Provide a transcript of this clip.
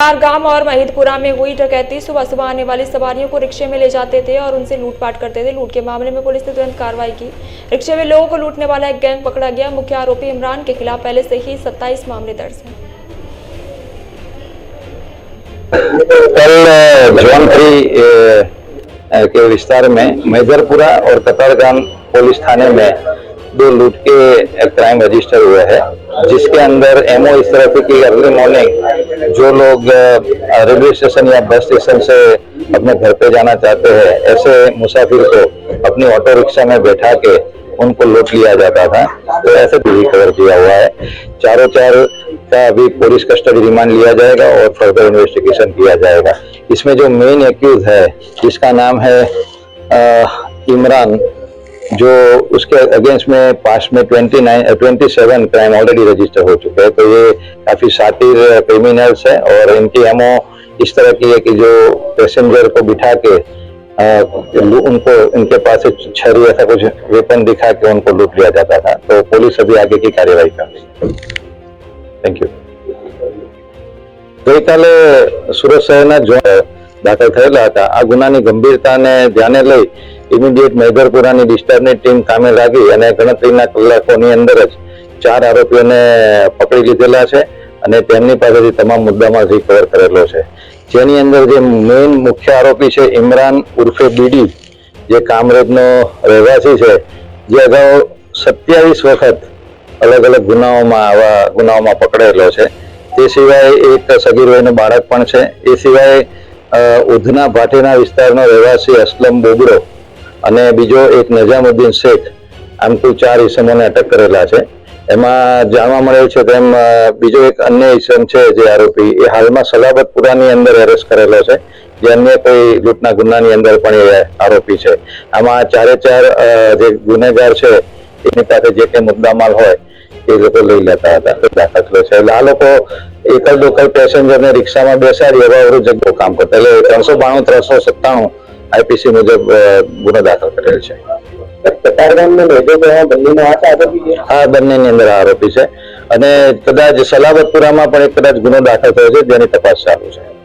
गांव और महिदपुरा में हुई डकैती। सुबह सुबह आने वाली सवारियों को रिक्शे में ले जाते थे और उनसे लूटपाट करते थे। लूट के मामले में पुलिस ने तुरंत कार्रवाई की। रिक्शे में लोगों को लूटने वाला एक गैंग पकड़ा गया। मुख्य आरोपी इमरान के खिलाफ पहले से ही 27 मामले दर्ज हैं। कल जोन 3 के विस्तार में महिदपुरा और कतारगाम पुलिस थाने में 2 लूट के क्राइम रजिस्टर हुए हैं, जिसके अंदर एमओ इस तरह से कि अर्ली मॉर्निंग जो लोग रेलवे स्टेशन या बस स्टेशन से अपने घर पे जाना चाहते हैं, ऐसे मुसाफिर को अपनी ऑटो रिक्शा में बैठा के उनको लूट लिया जाता था। तो ऐसे भी रिकवर किया हुआ है। चारों का अभी पुलिस कस्टडी रिमांड लिया जाएगा और फर्दर इन्वेस्टिगेशन किया जाएगा। इसमें जो मेन एक्यूज है, जिसका नाम है इमरान, जो उसके अगेंस्ट में पास्ट में 27 क्राइम ऑलरेडी रजिस्टर हो चुके हैं। तो ये काफी शातिर क्रिमिनल्स है और इनकी एमओ इस तरह की है कि जो पैसेंजर को बिठा के उनको इनके पास छरी ऐसा कुछ वेपन दिखा के उनको लूट लिया जाता था। तो पुलिस अभी आगे की कार्यवाही कर रही है। Thank you. ગઈકાલે સુરત શહેરના દાખલ થયેલા હતા। આ ગુનાની ગંભીરતાને ધ્યાને લઈ ઇમિડિયેટ મેદરપુરાની ડિસ્ટર્બની ટીમ કામે લાગી અને ગણતરીના કલાકોની અંદર જ 4 આરોપીઓને પકડી લીધેલા છે અને તેમની પાસેથી તમામ મુદ્દામાં રિકવર કરેલો છે। જેની અંદર જે મેઇન મુખ્ય આરોપી છે ઇમરાન ઉર્ફે બીડી, જે કામરેજનો રહેવાસી છે, જે અગાઉ 27 વખત અલગ અલગ ગુનાઓમાં પકડેલો છે। તે સિવાય એક સગીર વયનું બાળક પણ છે। એ સિવાય ઉધના ભાટીના વિસ્તારનો રહેવાસી અસલમ બોબડો અને બીજો એક નજામુદ્દીન શેખ, આમ કુલ 4 ઇસમોને અટક કરેલા છે। એમાં જાણવા મળે છે તેમ બીજો એક અન્ય ઇસમ છે જે આરોપી, એ હાલમાં સલાબતપુરાની અંદર એરેસ્ટ કરેલો છે, જે અન્ય કોઈ લૂંટના ગુનાની અંદર પણ એ આરોપી છે। આમાં 4 જે ગુનેગાર છે એની પાસે જે કંઈ મુદ્દામાલ હોય એ લોકો લઈ લેતા હતા। દાખલ થયો છે। એટલે આ લોકો એકલ દોકલ પેસેન્જરને રિક્ષામાં બેસાડી એવા જગ્યાઓ કામ કરતા। એટલે 392 397 આઈપીસી મુજબ ગુનો દાખલ કરેલ છે। હા, બંનેની અંદર આરોપી છે અને કદાચ સલાબતપુરામાં પણ કદાચ ગુનો દાખલ થયો છે, જેની તપાસ ચાલુ છે।